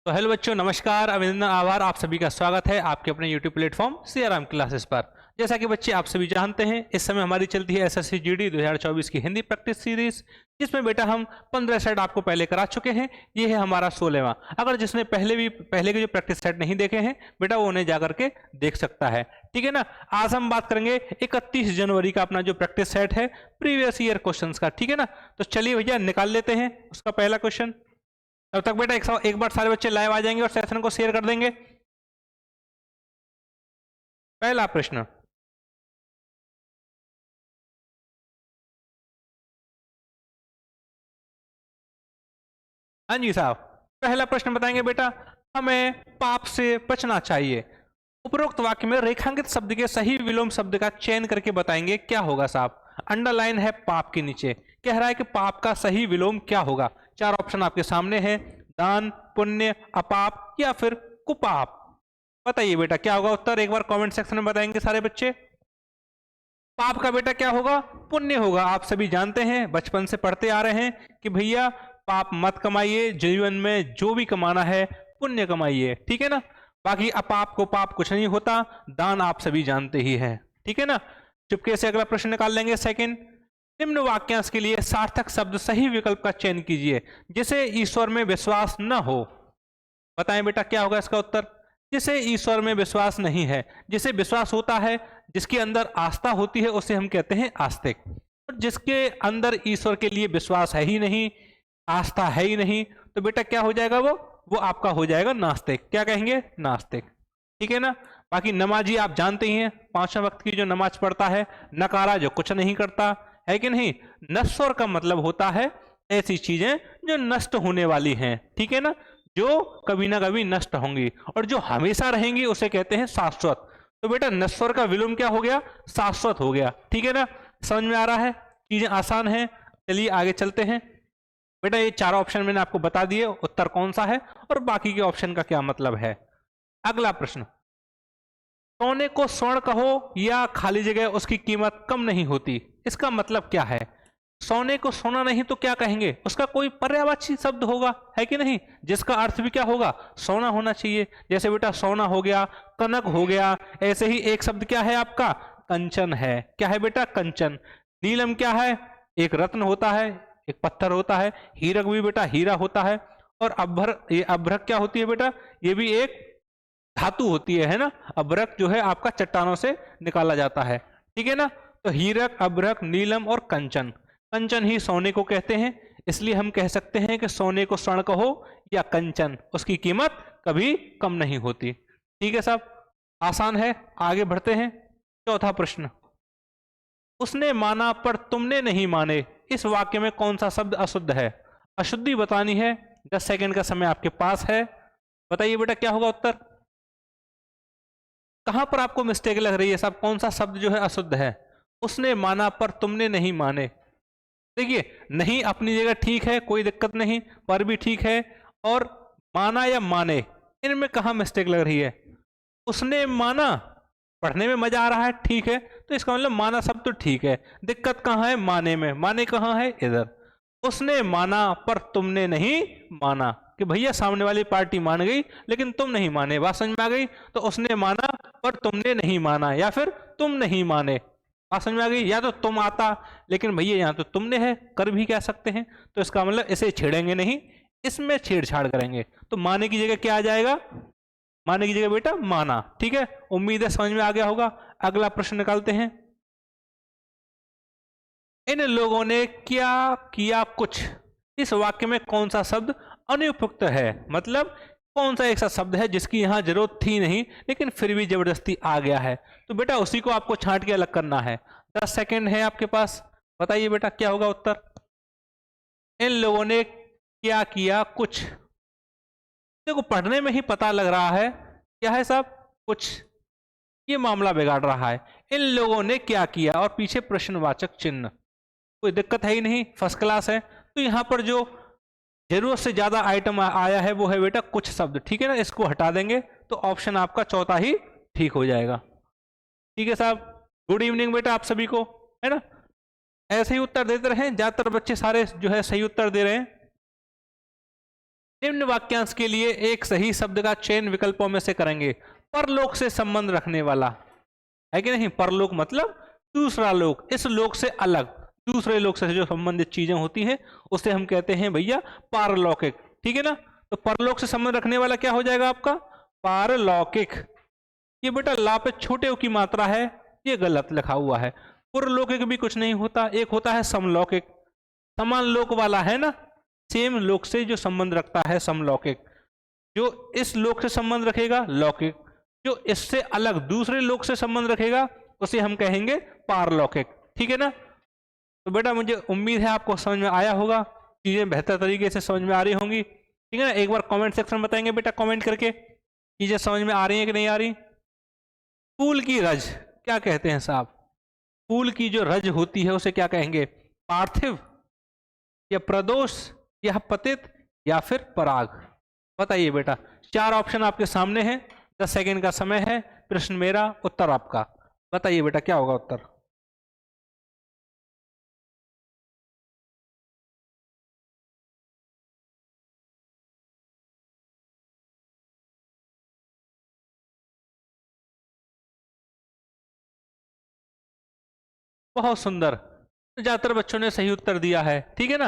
तो हेलो बच्चों, नमस्कार, अभिनंदन, आभार। आप सभी का स्वागत है आपके अपने यूट्यूब प्लेटफॉर्म सीआरएम क्लासेस पर। जैसा कि बच्चे आप सभी जानते हैं, इस समय हमारी चलती है एसएससी जीडी 2024 की हिंदी प्रैक्टिस सीरीज, जिसमें बेटा हम 15 सेट आपको पहले करा चुके हैं। ये है हमारा 16वां। अगर जिसने पहले के जो प्रैक्टिस सेट नहीं देखे हैं बेटा, वो उन्हें जाकर के देख सकता है। ठीक है ना। आज हम बात करेंगे 31 जनवरी का अपना जो प्रैक्टिस सेट है प्रीवियस ईयर क्वेश्चन का। ठीक है ना। तो चलिए भैया निकाल लेते हैं उसका पहला क्वेश्चन। तब तक बेटा एक बार सारे बच्चे लाइव आ जाएंगे और सेशन को शेयर कर देंगे। पहला प्रश्न, हाँ जी साहब, पहला प्रश्न बताएंगे बेटा। हमें पाप से बचना चाहिए। उपरोक्त वाक्य में रेखांकित शब्द के सही विलोम शब्द का चयन करके बताएंगे, क्या होगा साहब। अंडरलाइन है पाप के नीचे, कह रहा है कि पाप का सही विलोम क्या होगा। चार ऑप्शन आपके सामने है, दान, पुण्य, अपाप या फिर कुपाप। बताइए बेटा क्या होगा उत्तर। एक बार कमेंट सेक्शन में बताएंगे सारे बच्चे। पाप का बेटा क्या होगा, पुण्य होगा। आप सभी जानते हैं, बचपन से पढ़ते आ रहे हैं कि भैया पाप मत कमाइए, जीवन में जो भी कमाना है पुण्य कमाइए। ठीक है ना। बाकी अपाप को पाप कुछ नहीं होता, दान आप सभी जानते ही हैं। ठीक है ना। चुपके से अगला प्रश्न निकाल लेंगे। सेकंड, निम्न वाक्यांश के लिए सार्थक शब्द सही विकल्प का चयन कीजिए जिसे ईश्वर में विश्वास न हो। बताएं बेटा क्या होगा इसका उत्तर। जिसे ईश्वर में विश्वास नहीं है, जिसे विश्वास होता है, जिसके अंदर आस्था होती है, उसे हम कहते हैं आस्तिक। और जिसके अंदर ईश्वर के लिए विश्वास है ही नहीं, आस्था है ही नहीं, तो बेटा क्या हो जाएगा वो आपका हो जाएगा नास्तिक। क्या कहेंगे, नास्तिक। ठीक है ना। बाकी नमाजी आप जानते ही हैं, पांचों वक्त की जो नमाज पढ़ता है, नकारा जो कुछ नहीं करता है कि नहीं। नश्वर का मतलब होता है ऐसी चीजें जो नष्ट होने वाली हैं। ठीक है ना। जो कभी ना कभी नष्ट होंगी, और जो हमेशा रहेंगी उसे कहते हैं शाश्वत। तो बेटा नश्वर का विलोम क्या हो गया, शाश्वत हो गया। ठीक है ना। समझ में आ रहा है, चीजें आसान है। चलिए आगे चलते हैं। बेटा ये चार ऑप्शन मैंने आपको बता दिए, उत्तर कौन सा है और बाकी के ऑप्शन का क्या मतलब है। अगला प्रश्न, सोने को स्वर्ण कहो या खाली जगह उसकी कीमत कम नहीं होती, इसका मतलब क्या है। सोने को सोना नहीं तो क्या कहेंगे, उसका कोई पर्यायवाची शब्द होगा, है कि नहीं, जिसका अर्थ भी क्या होगा, सोना होना चाहिए। जैसे बेटा सोना हो गया, कनक हो गया। ऐसे ही एक शब्द क्या है आपका, कंचन है। क्या है बेटा, कंचन। नीलम क्या है, एक रत्न होता है, एक पत्थर होता है। हीरक भी बेटा हीरा होता है। और ये अभ्रक क्या होती है बेटा, ये भी एक धातु होती है ना। अभ्रक जो है आपका चट्टानों से निकाला जाता है। ठीक है ना। तो हीरक, अभ्रक, नीलम और कंचन। कंचन ही सोने को कहते हैं, इसलिए हम कह सकते हैं कि सोने को स्वर्ण कहो या कंचन, उसकी कीमत कभी कम नहीं होती। ठीक है साहब, आसान है। आगे बढ़ते हैं। चौथा प्रश्न, उसने माना पर तुमने नहीं माने, इस वाक्य में कौन सा शब्द अशुद्ध है। अशुद्धि बतानी है, 10 सेकंड का समय आपके पास है। बताइए बेटा क्या होगा उत्तर। कहां पर आपको मिस्टेक लग रही है साहब, कौन सा शब्द जो है अशुद्ध है। उसने माना पर तुमने नहीं माने। देखिए नहीं अपनी जगह ठीक है, कोई दिक्कत नहीं, पर भी ठीक है। और माना या माने, इनमें कहां मिस्टेक लग रही है। उसने माना, पढ़ने में मजा आ रहा है, ठीक है, तो इसका मतलब माना शब्द तो ठीक है। दिक्कत कहां है, माने में। माने कहां है, इधर। उसने माना पर तुमने नहीं माना, कि भैया सामने वाली पार्टी मान गई लेकिन तुम नहीं माने। बात समझ में आ गई। तो उसने माना पर तुमने नहीं माना, या फिर तुम नहीं माने। बात समझ में आ गई। या तो तुम आता, लेकिन भैया यहाँ तो तुमने है, कर भी कह सकते हैं। तो इसका मतलब इसे छेड़ेंगे नहीं, इसमें छेड़छाड़ करेंगे। तो माने की जगह क्या आ जाएगा, माने की जगह बेटा माना। ठीक है, उम्मीद है समझ में आ गया होगा। अगला प्रश्न निकालते हैं। इन लोगों ने क्या किया कुछ, इस वाक्य में कौन सा शब्द अनुपयुक्त है। मतलब कौन सा एक सा शब्द है जिसकी यहां जरूरत थी नहीं लेकिन फिर भी जबरदस्ती आ गया है। तो बेटा उसी को आपको छांट के अलग करना है। 10 सेकंड है आपके पास। बताइए बेटा क्या होगा उत्तर। इन लोगों ने क्या किया कुछ, देखो पढ़ने में ही पता लग रहा है क्या है साहब, कुछ। ये मामला बिगाड़ रहा है। इन लोगों ने क्या किया और पीछे प्रश्नवाचक चिन्ह, कोई दिक्कत है ही नहीं, फर्स्ट क्लास है। तो यहाँ पर जो जरूरत से ज्यादा आइटम आया है वो है बेटा कुछ शब्द। ठीक है ना, इसको हटा देंगे तो ऑप्शन आपका चौथा ही ठीक हो जाएगा। ठीक है साहब, गुड इवनिंग बेटा आप सभी को, है ना। ऐसे ही उत्तर देते रहे, ज्यादातर बच्चे सारे जो है सही उत्तर दे रहे हैं। निम्न वाक्यांश के लिए एक सही शब्द का चयन विकल्पों में से करेंगे। परलोक से संबंध रखने वाला है कि नहीं? परलोक मतलब दूसरा लोक, इस लोक से अलग दूसरे लोक से जो संबंधित चीजें होती हैं उसे हम कहते हैं भैया पारलौकिक। ठीक है ना? तो परलोक से संबंध रखने वाला क्या हो जाएगा आपका? पारलौकिक। ये बेटा ला पे छोटे ओ की मात्रा है, ये गलत लिखा हुआ है। पुरलौकिक भी कुछ नहीं होता, एक होता है समलौकिक। समान लोक वाला है ना, सेम लोक से जो संबंध रखता है समलौकिक। जो इस लोक से संबंध रखेगा लौकिक, जो इससे अलग दूसरे लोक से संबंध रखेगा उसे हम कहेंगे पारलौकिक। ठीक है ना? तो बेटा मुझे उम्मीद है आपको समझ में आया होगा, चीजें बेहतर तरीके से समझ में आ रही होंगी। ठीक है ना? एक बार कमेंट सेक्शन में बताएंगे बेटा कमेंट करके चीजें समझ में आ रही हैं कि नहीं आ रही। फूल की रज क्या कहते हैं साहब? फूल की जो रज होती है उसे क्या कहेंगे? पार्थिव या प्रदोष या पतित या फिर पराग? बताइए बेटा, 4 ऑप्शन आपके सामने हैं, 10 सेकेंड का समय है, प्रश्न मेरा उत्तर आपका। बताइए बेटा क्या होगा उत्तर? बहुत सुंदर, ज्यादातर बच्चों ने सही उत्तर दिया है। ठीक है ना?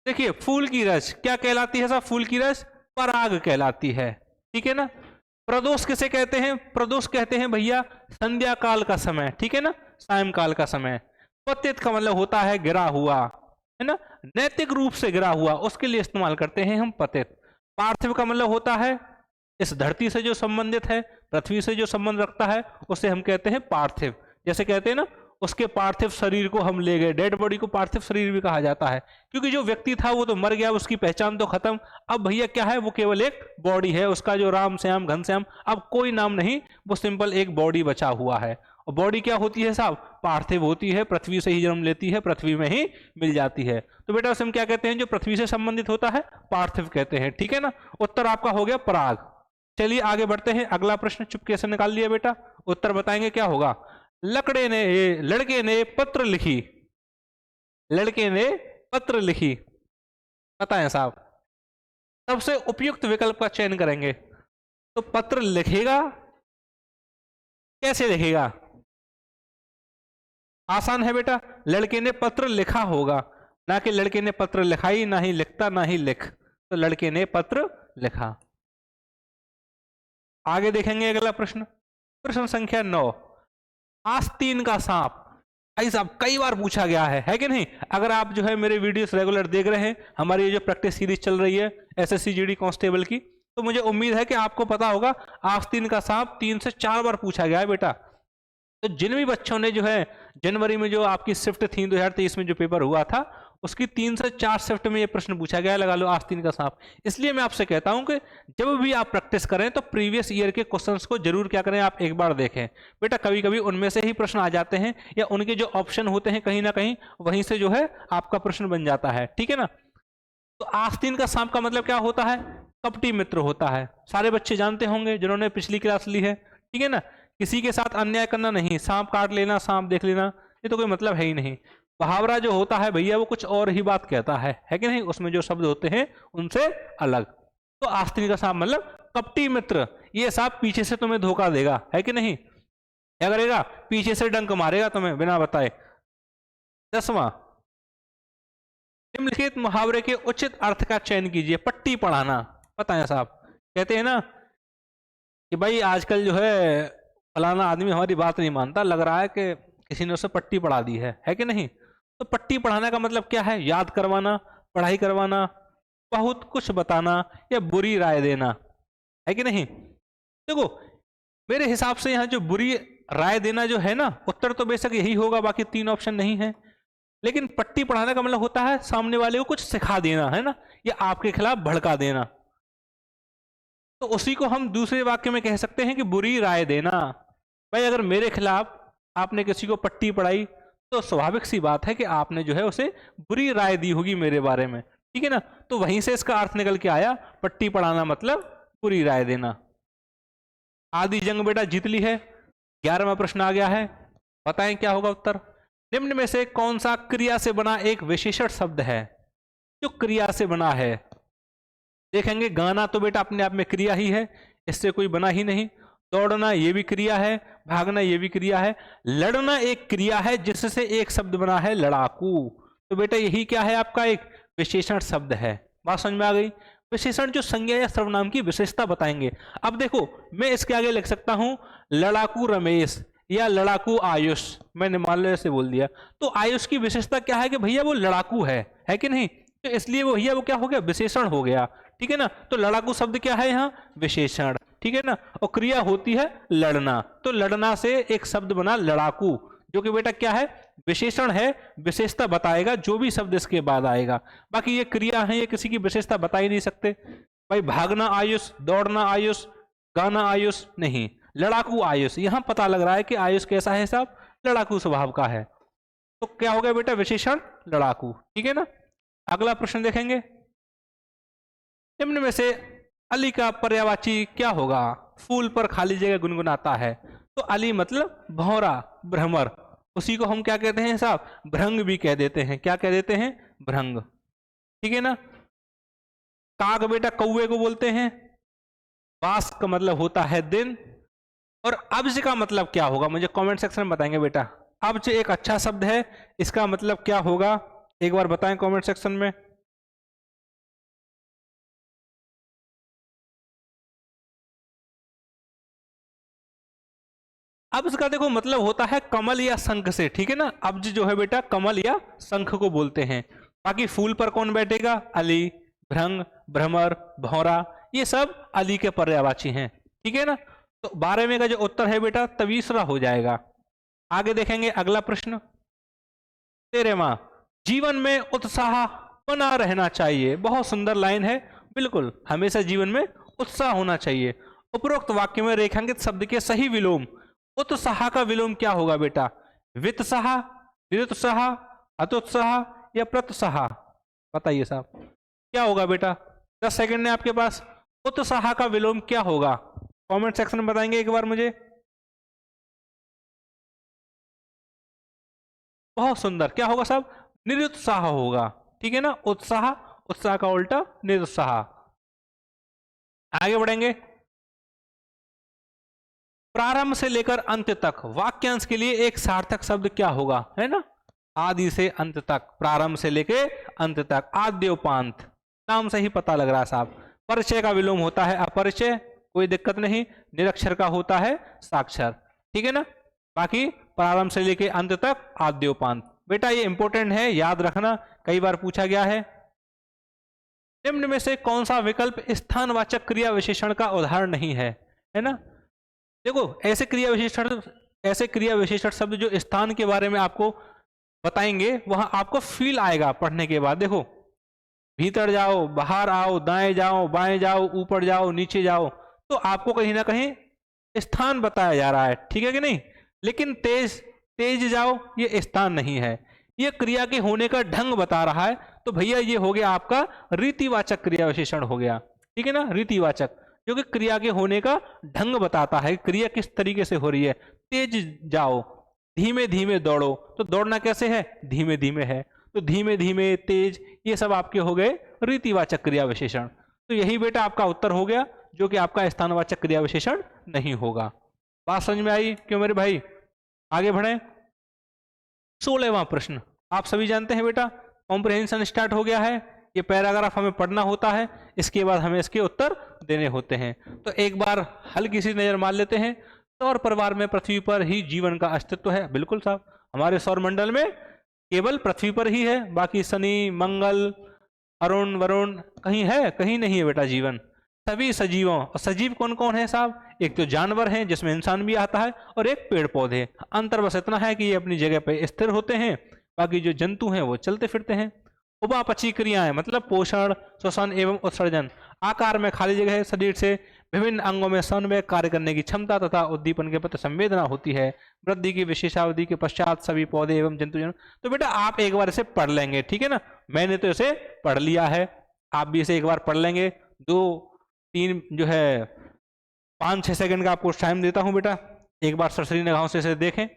देखिए फूल की रस क्या कहलाती है साहब? फूल की रस पराग कहलाती है। ठीक है ना? प्रदोष किसे कहते हैं? प्रदोष कहते हैं भैया संध्या काल का समय। ठीक है ना? सायंकाल का समय। पतित का मतलब होता है गिरा हुआ, है ना? नैतिक रूप से गिरा हुआ, उसके लिए इस्तेमाल करते हैं हम पतित। पार्थिव का मतलब होता है इस धरती से जो संबंधित है, पृथ्वी से जो संबंध रखता है, उसे हम कहते हैं पार्थिव। जैसे कहते हैं ना उसके पार्थिव शरीर को हम ले गए, डेड बॉडी को पार्थिव शरीर भी कहा जाता है, क्योंकि जो व्यक्ति था वो तो मर गया, उसकी पहचान तो खत्म। अब भैया क्या है? वो केवल एक बॉडी है, उसका जो राम श्याम घनश्याम अब कोई नाम नहीं, वो सिंपल एक बॉडी बचा हुआ है। और बॉडी क्या होती है साहब? पार्थिव होती है, पृथ्वी से ही जन्म लेती है, पृथ्वी में ही मिल जाती है। तो बेटा उसे हम क्या कहते हैं? जो पृथ्वी से संबंधित होता है पार्थिव कहते हैं। ठीक है ना? उत्तर आपका हो गया पराग। चलिए आगे बढ़ते हैं, अगला प्रश्न चुपके से निकाल लिया बेटा, उत्तर बताएंगे क्या होगा। लड़के ने पत्र लिखी, लड़के ने पत्र लिखी, बताएं साहब। सबसे उपयुक्त विकल्प का चयन करेंगे। तो पत्र लिखेगा, कैसे लिखेगा? आसान है बेटा, लड़के ने पत्र लिखा होगा, ना कि लड़के ने पत्र लिखाई, ना ही लिखता ना ही लिख। तो लड़के ने पत्र लिखा। आगे देखेंगे अगला प्रश्न, प्रश्न संख्या 9। आस्तीन का सांप, भाई साहब कई बार पूछा गया है कि नहीं? अगर आप जो है मेरे वीडियोस रेगुलर देख रहे हैं, हमारी ये जो प्रैक्टिस सीरीज चल रही है एसएससी जीडी कांस्टेबल की, तो मुझे उम्मीद है कि आपको पता होगा आस्तीन का सांप 3 से 4 बार पूछा गया है बेटा। तो जिन भी बच्चों ने जो है जनवरी में जो आपकी शिफ्ट थी 2023 में जो पेपर हुआ था, उसकी 3 से 4 शिफ्ट में ये प्रश्न पूछा गया है, लगा लो आस्तीन का सांप। इसलिए मैं आपसे कहता हूं कि जब भी आप प्रैक्टिस करें तो प्रीवियस ईयर के क्वेश्चंस को जरूर क्या करें, आप एक बार देखें बेटा। कभी कभी उनमें से ही प्रश्न आ जाते हैं, या उनके जो ऑप्शन होते हैं कहीं ना कहीं वहीं से जो है आपका प्रश्न बन जाता है। ठीक है ना? तो आस्तीन का सांप का मतलब क्या होता है? कपटी मित्र होता है। सारे बच्चे जानते होंगे जिन्होंने पिछली क्लास ली है। ठीक है ना? किसी के साथ अन्याय करना नहीं, सांप काट लेना, सांप देख लेना, ये तो कोई मतलब है ही नहीं। मुहावरा जो होता है भैया वो कुछ और ही बात कहता है कि नहीं? उसमें जो शब्द होते हैं उनसे अलग। तो आस्तीन का सांप मतलब कपटी मित्र, ये सांप पीछे से तुम्हें धोखा देगा, है कि नहीं? क्या करेगा? पीछे से डंक मारेगा तुम्हें बिना बताए। 10वां, निम्नलिखित मुहावरे के उचित अर्थ का चयन कीजिए। पट्टी पढ़ाना, बताएं साहब। कहते हैं ना कि भाई आजकल जो है फलाना आदमी हमारी बात नहीं मानता, लग रहा है कि किसी ने उसे पट्टी पढ़ा दी है कि नहीं? तो पट्टी पढ़ाने का मतलब क्या है? याद करवाना, पढ़ाई करवाना, बहुत कुछ बताना, या बुरी राय देना, है कि नहीं? देखो मेरे हिसाब से यहाँ जो बुरी राय देना जो है ना, उत्तर तो बेशक यही होगा, बाकी 3 ऑप्शन नहीं है। लेकिन पट्टी पढ़ाने का मतलब होता है सामने वाले को कुछ सिखा देना, है ना, या आपके खिलाफ भड़का देना। तो उसी को हम दूसरे वाक्य में कह सकते हैं कि बुरी राय देना। भाई अगर मेरे खिलाफ आपने किसी को पट्टी पढ़ाई तो स्वाभाविक सी बात है कि आपने जो है उसे बुरी राय दी होगी मेरे बारे में। ठीक है ना? तो वहीं से इसका अर्थ निकल के आया, पट्टी पढ़ाना मतलब बुरी राय देना। आधी जंग बेटा जीत ली है। 11वां प्रश्न आ गया है, बताएं क्या होगा उत्तर। निम्न में से कौन सा क्रिया से बना एक विशेषण शब्द है? जो क्रिया से बना है, देखेंगे गाना तो बेटा अपने आप में क्रिया ही है, इससे कोई बना ही नहीं। दौड़ना ये भी क्रिया है, भागना ये भी क्रिया है। लड़ना एक क्रिया है जिससे एक शब्द बना है लड़ाकू। तो बेटा यही क्या है आपका एक विशेषण शब्द है। बात समझ में आ गई। विशेषण जो संज्ञा या सर्वनाम की विशेषता बताएंगे। अब देखो मैं इसके आगे लिख सकता हूं लड़ाकू रमेश या लड़ाकू आयुष, मैंने मान लो ऐसे बोल दिया। तो आयुष की विशेषता क्या है कि भैया वो लड़ाकू है कि नहीं, तो इसलिए वो भैया वो क्या हो गया विशेषण हो गया। ठीक है ना, तो लड़ाकू शब्द क्या है यहाँ विशेषण। ठीक है ना, और क्रिया होती है लड़ना, तो लड़ना से एक शब्द बना लड़ाकू, जो कि बेटा क्या है विशेषण है, विशेषता बताएगा जो भी शब्द इसके बाद आएगा। बाकी ये क्रिया है, ये किसी की विशेषता बता ही नहीं सकते। भाई भागना आयुष, दौड़ना आयुष, गाना आयुष नहीं, लड़ाकू आयुष। यहां पता लग रहा है कि आयुष कैसा है साहब, लड़ाकू स्वभाव का है। तो क्या हो गया बेटा विशेषण लड़ाकू। ठीक है ना, अगला प्रश्न देखेंगे। निम्न में से अली का पर्यायवाची क्या होगा। फूल पर खाली जगह गुनगुनाता है, तो अली मतलब भौरा, भ्रमर, उसी को हम क्या कहते हैं साहब भ्रंग भी कह देते हैं। क्या कह देते हैं भ्रंग। ठीक है ना, काग बेटा कौवे को बोलते हैं। बास का मतलब होता है दिन। और अब्ज का मतलब क्या होगा मुझे कमेंट सेक्शन में बताएंगे बेटा। अब्ज एक अच्छा शब्द है, इसका मतलब क्या होगा एक बार बताएं कमेंट सेक्शन में। अब्ज का देखो मतलब होता है कमल या शंख से। ठीक है ना, अब्ज जो है बेटा कमल या शंख को बोलते हैं। बाकी फूल पर कौन बैठेगा अली, भ्रंग, भ्रमर, भौरा, ये सब अली के पर्यायवाची हैं। ठीक है ना, तो 12वें का जो उत्तर है बेटा तवीसरा हो जाएगा। आगे देखेंगे अगला प्रश्न। 13वां, जीवन में उत्साह बना रहना चाहिए। बहुत सुंदर लाइन है, बिल्कुल हमेशा जीवन में उत्साह होना चाहिए। उपरोक्त वाक्य में रेखांकित शब्द के सही विलोम। उत्साह का विलोम क्या होगा बेटा, वित्साह, निरुत्साह, हतोत्साह या प्रत्साह। बताइए साहब क्या होगा बेटा, 10 सेकंड है आपके पास। उत्साह का विलोम क्या होगा कमेंट सेक्शन में बताएंगे एक बार मुझे। बहुत सुंदर, क्या होगा साहब निरुत्साह होगा। ठीक है ना, उत्साह, उत्साह का उल्टा निरुत्साह। आगे बढ़ेंगे। प्रारंभ से लेकर अंत तक वाक्यांश के लिए एक सार्थक शब्द क्या होगा, है ना, आदि से अंत तक, प्रारंभ से लेकर अंत तक, आद्योपांत। नाम से ही पता लग रहा है साहब। परिचय का विलोम होता है अपरिचय, कोई दिक्कत नहीं। निरक्षर का होता है साक्षर। ठीक है ना, बाकी प्रारंभ से लेकर अंत तक आद्योपांत। बेटा ये इंपॉर्टेंट है, याद रखना, कई बार पूछा गया है। निम्न में से कौन सा विकल्प स्थानवाचक क्रिया विशेषण का उदाहरण नहीं है ना। देखो ऐसे क्रिया विशेषण शब्द जो स्थान के बारे में आपको बताएंगे, वहां आपको फील आएगा पढ़ने के बाद। देखो भीतर जाओ, बाहर आओ, दाएं जाओ, बाएं जाओ, ऊपर जाओ, नीचे जाओ, तो आपको कहीं ना कहीं स्थान बताया जा रहा है। ठीक है कि नहीं, लेकिन तेज तेज जाओ ये स्थान नहीं है, ये क्रिया के होने का ढंग बता रहा है। तो भैया ये हो गया आपका रीतिवाचक क्रिया विशेषण हो गया। ठीक है ना, रीतिवाचक जो कि क्रिया के होने का ढंग बताता है, क्रिया किस तरीके से हो रही है। तेज जाओ, धीमे धीमे दौड़ो, तो दौड़ना कैसे है धीमे धीमे है, तो धीमे धीमे, तेज, ये सब आपके हो गए रीतिवाचक क्रिया विशेषण। तो यही बेटा आपका उत्तर हो गया, जो कि आपका स्थानवाचक क्रिया विशेषण नहीं होगा। बात समझ में आई क्यों मेरे भाई। आगे बढ़े। 16वां प्रश्न, आप सभी जानते हैं बेटा कॉम्प्रिहेंशन स्टार्ट हो गया है। ये पैराग्राफ हमें पढ़ना होता है, इसके बाद हमें इसके उत्तर देने होते हैं। तो एक बार हल्की सी नजर मार लेते हैं। सौर परिवार में पृथ्वी पर ही जीवन का अस्तित्व है। बिल्कुल साहब, हमारे सौर मंडल में केवल पृथ्वी पर ही है, बाकी शनि, मंगल, अरुण, वरुण कहीं है, कहीं नहीं है बेटा जीवन। सभी सजीवों, और सजीव कौन कौन है साहब, एक तो जानवर हैं जिसमें इंसान भी आता है, और एक पेड़ पौधे। अंतर बस इतना है कि ये अपनी जगह पे स्थिर होते हैं, बाकी जो जंतु हैं वो चलते फिरते हैं। उपापचयी क्रियाएं मतलब पोषण, श्वसन एवं उत्सर्जन। आकार में खाली जगह है, शरीर से विभिन्न अंगों में समन्वय कार्य करने की क्षमता तथा उद्दीपन के प्रति संवेदना होती है। वृद्धि की विशेषावधि के पश्चात सभी पौधे एवं जंतु। तो बेटा आप एक बार इसे पढ़ लेंगे, ठीक है ना, मैंने तो इसे पढ़ लिया है, आप भी इसे एक बार पढ़ लेंगे। 2-3 जो है 5-6 सेकंड का आपको टाइम देता हूं बेटा, एक बार सरसरी निगाहों से इसे देखें।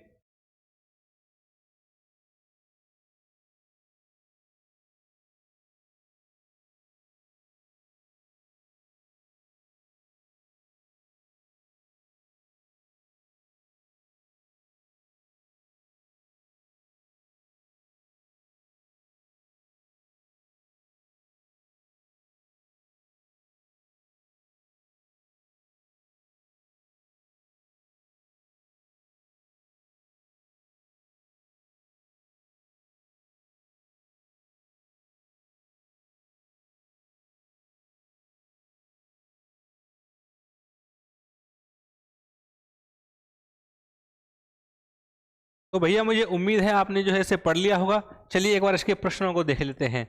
तो भैया मुझे उम्मीद है आपने जो है इसे पढ़ लिया होगा। चलिए एक बार इसके प्रश्नों को देख लेते हैं,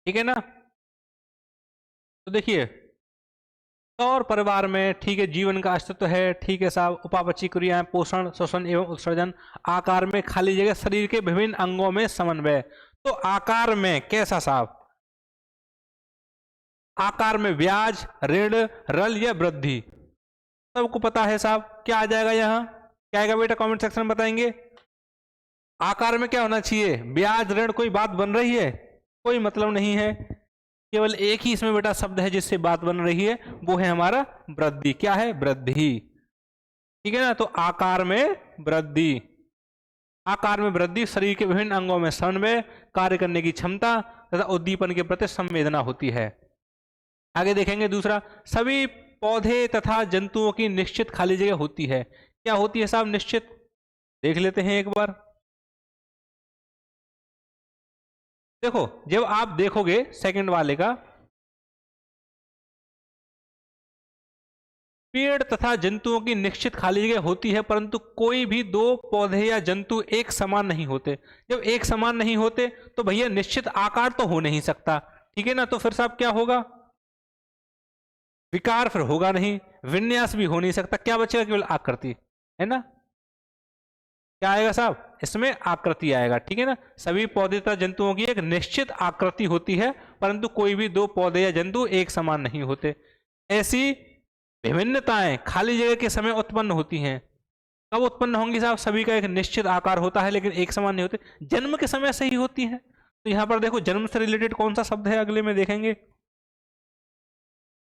ठीक है ना। तो देखिए, सौर परिवार में, ठीक है, जीवन का अस्तित्व है, ठीक है साहब, उपापचयी क्रियाएं, पोषण, श्वसन एवं उत्सर्जन, आकार में खाली जगह, शरीर के विभिन्न अंगों में समन्वय। तो आकार में कैसा साहब? आकार में ब्याज, ऋण, रल या वृद्धि? सबको पता है साहब, क्या आ जाएगा यहाँ? क्या आएगा बेटा? कमेंट सेक्शन में बताएंगे। आकार में क्या होना चाहिए? ब्याज, ऋण। कोई बात बन रही है? कोई मतलब नहीं है, केवल एक ही इसमें बेटा शब्द है जिससे बात बन रही है, वो है हमारा वृद्धि। क्या है? वृद्धि, ठीक है ना। तो आकार में वृद्धि, आकार में वृद्धि, शरीर के विभिन्न अंगों में समन्वय, कार्य करने की क्षमता तथा उद्दीपन के प्रति संवेदना होती है। आगे देखेंगे दूसरा, सभी पौधे तथा जंतुओं की निश्चित खाली जगह होती है। क्या होती है साहब? निश्चित। देख लेते हैं एक बार। देखो, जब आप देखोगे सेकंड वाले का, पेड़ तथा जंतुओं की निश्चित खाली जगह होती है, परंतु कोई भी दो पौधे या जंतु एक समान नहीं होते। जब एक समान नहीं होते तो भैया निश्चित आकार तो हो नहीं सकता, ठीक है ना। तो फिर साहब क्या होगा? विकार फिर होगा नहीं, विन्यास भी हो नहीं सकता, क्या बचेगा? केवल आकृति, है ना। क्या आएगा साहब? इसमें आकृति आएगा, ठीक है ना। सभी पौधे तथा जंतुओं की एक निश्चित आकृति होती है, परंतु कोई भी दो पौधे या जंतु एक समान नहीं होते। ऐसी विभिन्नताएं खाली जगह के समय उत्पन्न होती हैं। कब उत्पन्न होंगी साहब? सभी का एक निश्चित आकार होता है लेकिन एक समान नहीं होते, जन्म के समय से ही होती है। तो यहां पर देखो, जन्म से रिलेटेड कौन सा शब्द है अगले में देखेंगे?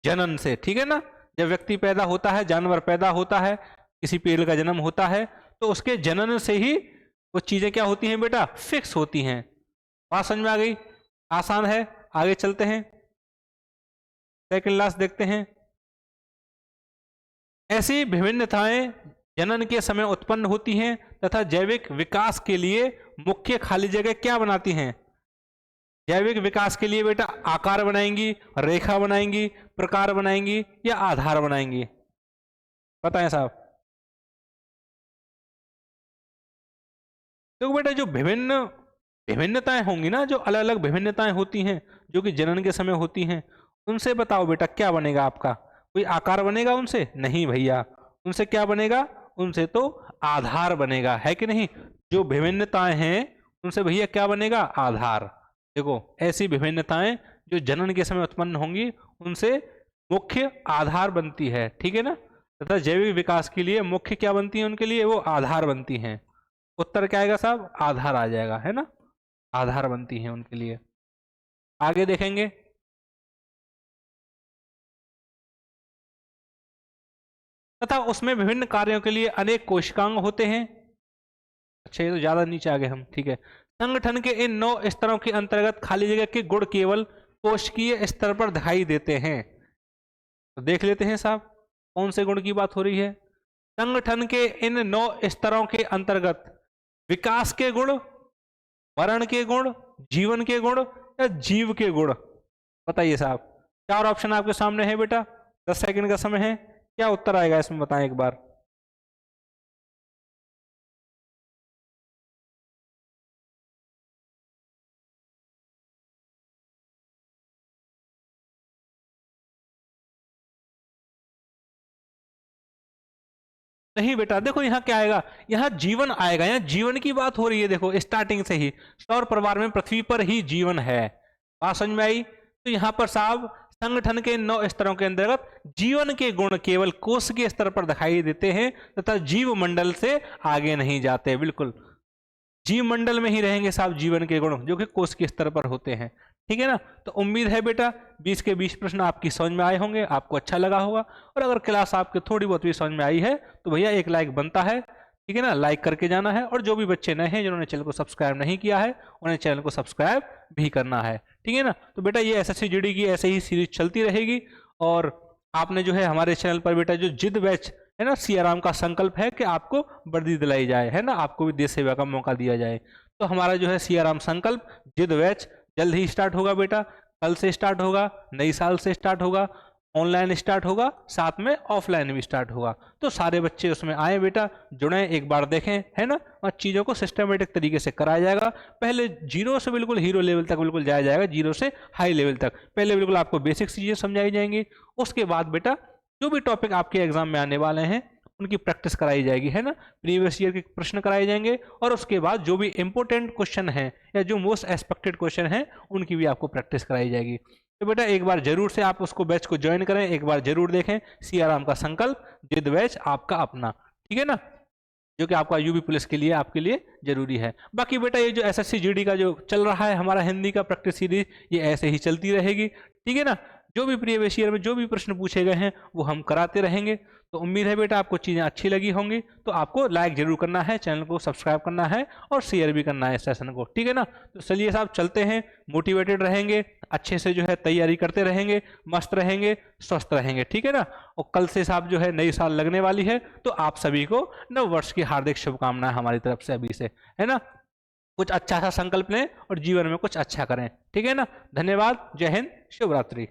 जनन से, ठीक है ना। जब व्यक्ति पैदा होता है, जानवर पैदा होता है, किसी पेड़ का जन्म होता है, तो उसके जनन से ही वो चीजें क्या होती हैं बेटा? फिक्स होती हैं। बात समझ में आ गई? आसान है। आगे चलते हैं, सेकंड लास्ट देखते हैं। ऐसी विभिन्नताएं जनन के समय उत्पन्न होती हैं तथा जैविक विकास के लिए मुख्य खाली जगह क्या बनाती हैं? जैविक विकास के लिए बेटा आकार बनाएंगी, रेखा बनाएंगी, प्रकार बनाएंगी या आधार बनाएंगी? बताएं साहब। तो बेटा जो विभिन्नताएं होंगी ना, जो अलग अलग विभिन्नताएं होती हैं जो कि जनन के समय होती हैं, उनसे बताओ बेटा क्या बनेगा आपका? कोई आकार बनेगा उनसे? नहीं भैया, उनसे क्या बनेगा? उनसे तो आधार बनेगा, है कि नहीं। जो विभिन्नताएं हैं उनसे भैया क्या बनेगा? आधार। देखो, ऐसी विभिन्नताएं जो जनन के समय उत्पन्न होंगी उनसे मुख्य आधार बनती है, ठीक है ना। तथा जैविक विकास के लिए मुख्य क्या बनती है उनके लिए? वो आधार बनती हैं। उत्तर क्या आएगा साहब? आधार आ जाएगा, है ना। आधार बनती हैं उनके लिए। आगे देखेंगे, तथा उसमें विभिन्न कार्यों के लिए अनेक कोशिकांग होते हैं। अच्छा, ये तो ज्यादा नीचे आ गए हम, ठीक है। संगठन के इन 9 स्तरों के अंतर्गत खाली जगह के गुण केवल कोशिकीय स्तर पर दिखाई देते हैं। तो देख लेते हैं साहब, कौन से गुण की बात हो रही है? संगठन के इन 9 स्तरों के अंतर्गत विकास के गुण, मरण के गुण, जीवन के गुण या जीव के गुण? बताइए साहब। 4 ऑप्शन आपके सामने है बेटा, 10 सेकंड का समय है। क्या उत्तर आएगा इसमें, बताएं एक बार। नहीं बेटा, देखो यहाँ क्या आएगा? यहाँ जीवन आएगा। यहाँ जीवन की बात हो रही है, देखो स्टार्टिंग से ही सौर परिवार में पृथ्वी पर ही जीवन है। बात समझ में आई? तो यहाँ पर साहब संगठन के 9 स्तरों के अंतर्गत जीवन के गुण केवल कोश के स्तर पर दिखाई देते हैं तथा जीव मंडल से आगे नहीं जाते। बिल्कुल जीव मंडल में ही रहेंगे साहब जीवन के गुण, जो कि कोश के स्तर पर होते हैं, ठीक है ना। तो उम्मीद है बेटा 20 के 20 प्रश्न आपकी समझ में आए होंगे, आपको अच्छा लगा होगा। और अगर क्लास आपके थोड़ी बहुत भी समझ में आई है तो भैया एक लाइक बनता है, ठीक है ना। लाइक करके जाना है। और जो भी बच्चे नए हैं जिन्होंने चैनल को सब्सक्राइब नहीं किया है, उन्हें चैनल को सब्सक्राइब भी करना है, ठीक है ना। तो बेटा ये एसएससी जीडी की ऐसे ही सीरीज चलती रहेगी। और आपने जो है हमारे चैनल पर बेटा जो जिद बैच है ना, सियाराम का संकल्प है कि आपको वर्दी दिलाई जाए, है ना, आपको भी देश सेवा का मौका दिया जाए। तो हमारा जो है सियाराम संकल्प जिद बैच जल्द ही स्टार्ट होगा बेटा, कल से स्टार्ट होगा, नई साल से स्टार्ट होगा। ऑनलाइन स्टार्ट होगा, साथ में ऑफलाइन भी स्टार्ट होगा। तो सारे बच्चे उसमें आए बेटा, जुड़े, एक बार देखें, है ना, और चीज़ों को सिस्टमेटिक तरीके से कराया जाएगा। पहले जीरो से बिल्कुल हीरो लेवल तक बिल्कुल जाया जाएगा, जीरो से हाई लेवल तक। पहले बिल्कुल आपको बेसिक चीज़ें समझाई जाएंगी, उसके बाद बेटा जो भी टॉपिक आपके एग्जाम में आने वाले हैं उनकी प्रैक्टिस कराई जाएगी, है ना, प्रीवियस ईयर के प्रश्न कराए जाएंगे, और उसके बाद जो भी इंपॉर्टेंट क्वेश्चन हैं या जो मोस्ट एक्सपेक्टेड क्वेश्चन हैं उनकी भी आपको प्रैक्टिस कराई जाएगी। तो बेटा एक बार जरूर से आप उसको बैच को ज्वाइन करें, एक बार जरूर देखें सीआरएम का संकल्प, जिद बैच आपका अपना, ठीक है ना, जो कि आपका यूपी पुलिस के लिए आपके लिए जरूरी है। बाकी बेटा ये जो एसएससी जीडी का जो चल रहा है हमारा हिंदी का प्रैक्टिस सीरीज, ये ऐसे ही चलती रहेगी, ठीक है ना। जो भी प्रीवियस ईयर में जो भी प्रश्न पूछे गए हैं वो हम कराते रहेंगे। तो उम्मीद है बेटा आपको चीज़ें अच्छी लगी होंगी, तो आपको लाइक जरूर करना है, चैनल को सब्सक्राइब करना है और शेयर भी करना है इस सेशन को, ठीक है ना। तो चलिए साहब चलते हैं, मोटिवेटेड रहेंगे, अच्छे से जो है तैयारी करते रहेंगे, मस्त रहेंगे, स्वस्थ रहेंगे, ठीक है ना। और कल से साहब जो है नई साल लगने वाली है, तो आप सभी को नव वर्ष की हार्दिक शुभकामनाएं हमारी तरफ से अभी से, है ना। कुछ अच्छा सा संकल्प लें और जीवन में कुछ अच्छा करें, ठीक है ना। धन्यवाद, जय हिंद, शुभ रात्रि।